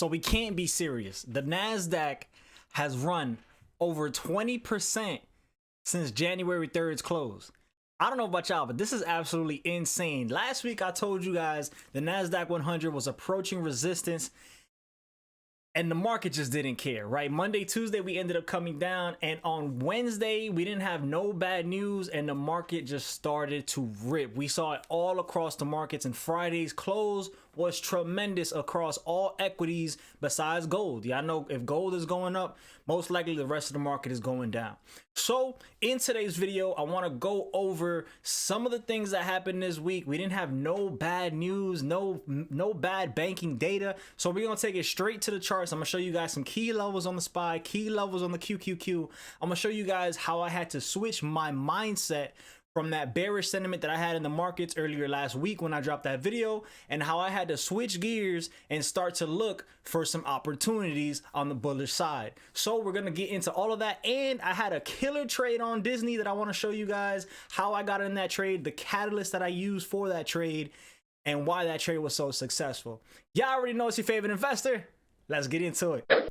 So we can't be serious. The Nasdaq has run over 20% since January 3rd's close. I don't know about y'all, but this is absolutely insane. Last week I told you guys the Nasdaq 100 was approaching resistance and the market just didn't care, right? Monday, Tuesday, we ended up coming down, and on Wednesday, we didn't have no bad news, and the market just started to rip. We saw it all across the markets, and Friday's close was tremendous across all equities besides gold. Yeah, I know if gold is going up, most likely the rest of the market is going down. So in today's video, I want to go over some of the things that happened this week. We didn't have no bad news, no bad banking data. So we're going to take it straight to the charts. I'm going to show you guys some key levels on the SPY, key levels on the QQQ. I'm going to show you guys how I had to switch my mindset from that bearish sentiment that I had in the markets earlier last week when I dropped that video, and how I had to switch gears and start to look for some opportunities on the bullish side. So we're going to get into all of that, and I had a killer trade on Disney that I want to show you guys how I got in that trade, the catalyst that I used for that trade, and why that trade was so successful. Y'all already know it's your favorite investor. Let's get into it.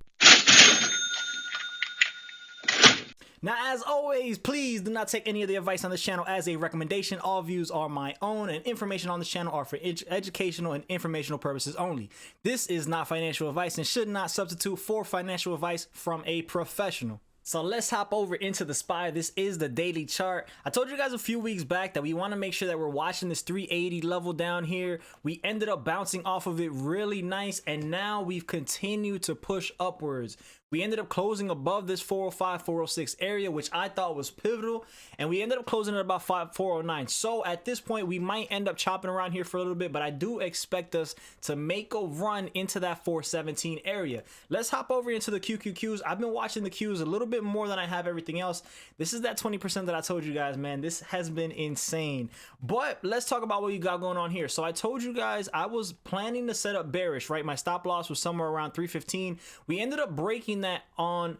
Now, as always, please do not take any of the advice on this channel as a recommendation. All views are my own, and information on this channel are for educational and informational purposes only. This is not financial advice and should not substitute for financial advice from a professional. So let's hop over into the SPY. This is the daily chart. I told you guys a few weeks back that we want to make sure that we're watching this 380 level down here. We ended up bouncing off of it really nice, and now we've continued to push upwards. We ended up closing above this 405, 406 area, which I thought was pivotal, and we ended up closing at about 409. So at this point, we might end up chopping around here for a little bit, but I do expect us to make a run into that 417 area. Let's hop over into the QQQs. I've been watching the Qs a little bit more than I have everything else. This is that 20% that I told you guys, man. This has been insane. But let's talk about what you got going on here. So I told you guys I was planning to set up bearish, right? My stop loss was somewhere around 315. We ended up breaking that on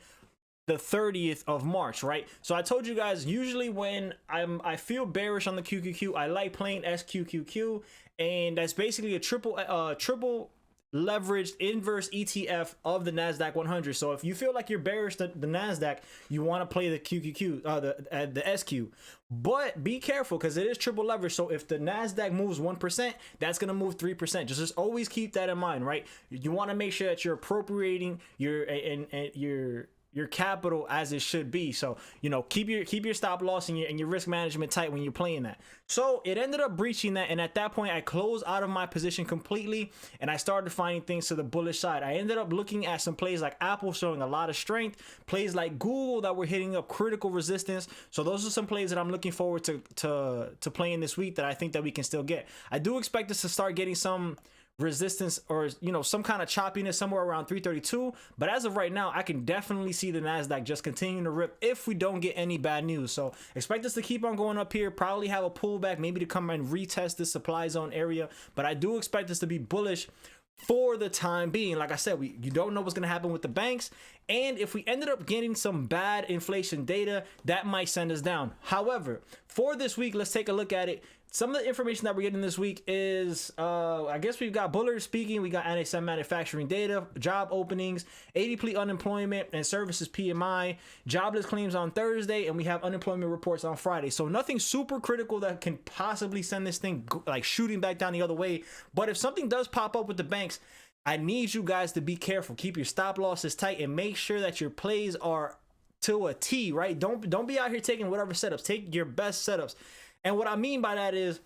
the 30th of March, right? So I told you guys, usually when I feel bearish on the QQQ, I like playing SQQQ, and that's basically a triple leveraged inverse ETF of the Nasdaq 100. So if you feel like you're bearish the Nasdaq, you want to play the QQQ, the SQ. But be careful, because it is triple leverage. So if the Nasdaq moves 1%, that's gonna move 3%. Just always keep that in mind, right? You want to make sure that you're appropriating your capital as it should be. So, you know, keep your stop loss and your risk management tight when you're playing that. So it ended up breaching that, and at that point I closed out of my position completely, and I started finding things to the bullish side. I ended up looking at some plays like Apple showing a lot of strength, plays like Google that were hitting up critical resistance. So those are some plays that I'm looking forward to playing this week that I think that we can still get. I do expect us to start getting some resistance, or you know, some kind of choppiness somewhere around 332, but as of right now I can definitely see the Nasdaq just continuing to rip if we don't get any bad news. So expect us to keep on going up here, probably have a pullback, maybe to come and retest this supply zone area, but I do expect us to be bullish for the time being. Like I said, you don't know what's going to happen with the banks, and if we ended up getting some bad inflation data, that might send us down. However, for this week, let's take a look at it. Some of the information that we're getting this week is, I guess we've got Bullard speaking, we got NSM manufacturing data, job openings, ADP unemployment and services PMI, jobless claims on Thursday, and we have unemployment reports on Friday. So nothing super critical that can possibly send this thing like shooting back down the other way. But if something does pop up with the banks, I need you guys to be careful. Keep your stop losses tight and make sure that your plays are to a T, right? Don't be out here taking whatever setups. Take your best setups. And what I mean by that is,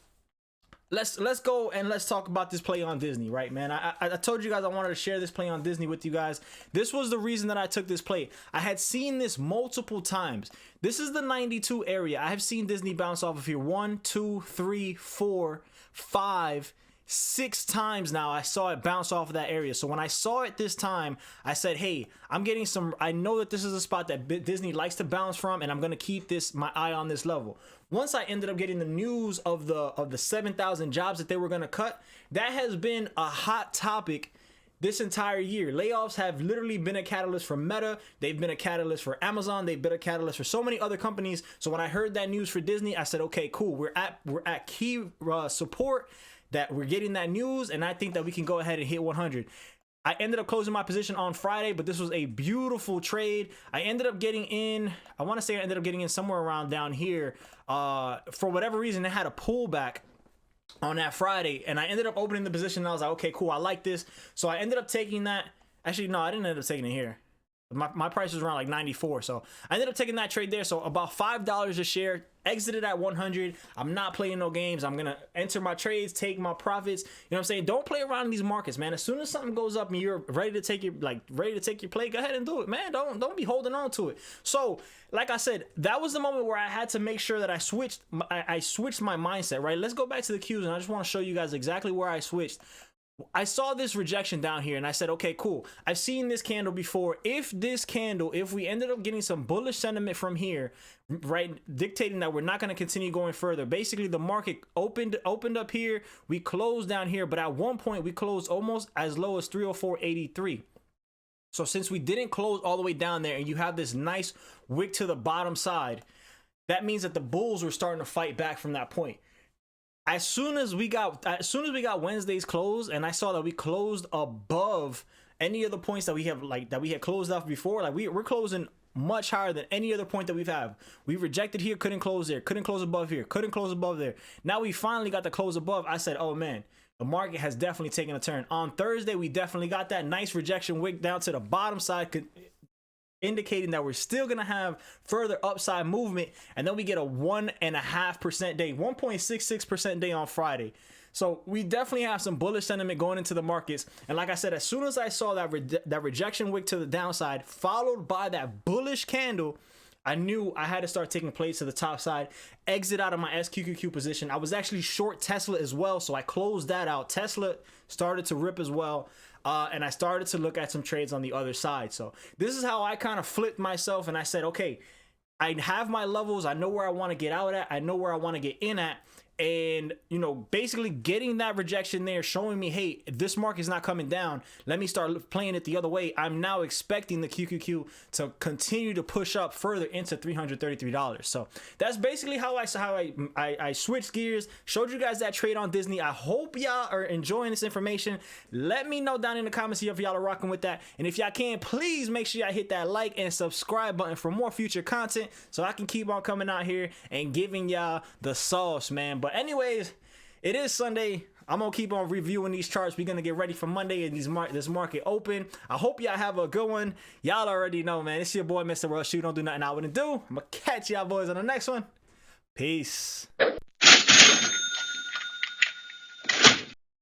let's go and let's talk about this play on Disney, right, man? I told you guys I wanted to share this play on Disney with you guys. This was the reason that I took this play. I had seen this multiple times. This is the 92 area. I have seen Disney bounce off of here 1, 2, 3, 4, 5, 6 times now. I saw it bounce off of that area. So when I saw it this time, I said, hey, I'm getting some, I know that this is a spot that Disney likes to bounce from, and I'm going to keep my eye on this level. Once I ended up getting the news of the 7,000 jobs that they were going to cut, that has been a hot topic this entire year. Layoffs have literally been a catalyst for Meta. They've been a catalyst for Amazon. They've been a catalyst for so many other companies. So when I heard that news for Disney, I said, okay, cool. We're at key support, that we're getting that news, and I think that we can go ahead and hit 100. I ended up closing my position on Friday, but this was a beautiful trade. I ended up getting in, I want to say I ended up getting in somewhere around down here. For whatever reason, it had a pullback on that Friday, and I ended up opening the position, and I was like, okay, cool, I like this. So I ended up taking that. Actually, no, I didn't end up taking it here. My price was around like 94, so I ended up taking that trade there. So about $5 a share, exited at 100. I'm not playing no games. I'm gonna enter my trades, take my profits. You know what I'm saying? Don't play around in these markets, man. As soon as something goes up and you're ready to take your play, go ahead and do it, man. Don't be holding on to it. So like I said, that was the moment where I had to make sure that I switched my mindset, right? Let's go back to the cues, and I just want to show you guys exactly where I switched. I saw this rejection down here, and I said, okay, cool. I've seen this candle before. If we ended up getting some bullish sentiment from here, right, dictating that we're not going to continue going further. Basically, the market opened up here. We closed down here, but at one point we closed almost as low as 304.83. So since we didn't close all the way down there, and you have this nice wick to the bottom side, that means that the bulls were starting to fight back from that point. As soon as we got Wednesday's close, and I saw that we closed above any of the points that we had closed off before, like we're closing much higher than any other point that we've had. We rejected here, couldn't close there, couldn't close above here, couldn't close above there. Now we finally got the close above. I said, oh man, the market has definitely taken a turn. On Thursday, we definitely got that nice rejection wick down to the bottom side, indicating that we're still gonna have further upside movement, and then we get a 1.5% day, 1.66% day on Friday. So we definitely have some bullish sentiment going into the markets. And like I said, as soon as I saw that rejection wick to the downside, followed by that bullish candle, I knew I had to start taking plays to the top side, exit out of my SQQQ position. I was actually short Tesla as well, so I closed that out. Tesla started to rip as well. And I started to look at some trades on the other side. So this is how I kind of flipped myself, and I said, okay, I have my levels. I know where I want to get out at. I know where I want to get in at. And, you know, basically getting that rejection there, showing me, hey, this market is not coming down. Let me start playing it the other way. I'm now expecting the QQQ to continue to push up further into $333. So that's basically how I switched gears, showed you guys that trade on Disney. I hope y'all are enjoying this information. Let me know down in the comments if y'all are rocking with that. And if y'all can, please make sure y'all hit that like and subscribe button for more future content, so I can keep on coming out here and giving y'all the sauce, man. But anyways, it is Sunday. I'm gonna keep on reviewing these charts. We're gonna get ready for Monday and this market open. I hope y'all have a good one. Y'all already know, man. It's your boy, Mr. Rush. You don't do nothing I wouldn't do. I'm gonna catch y'all boys on the next one. Peace.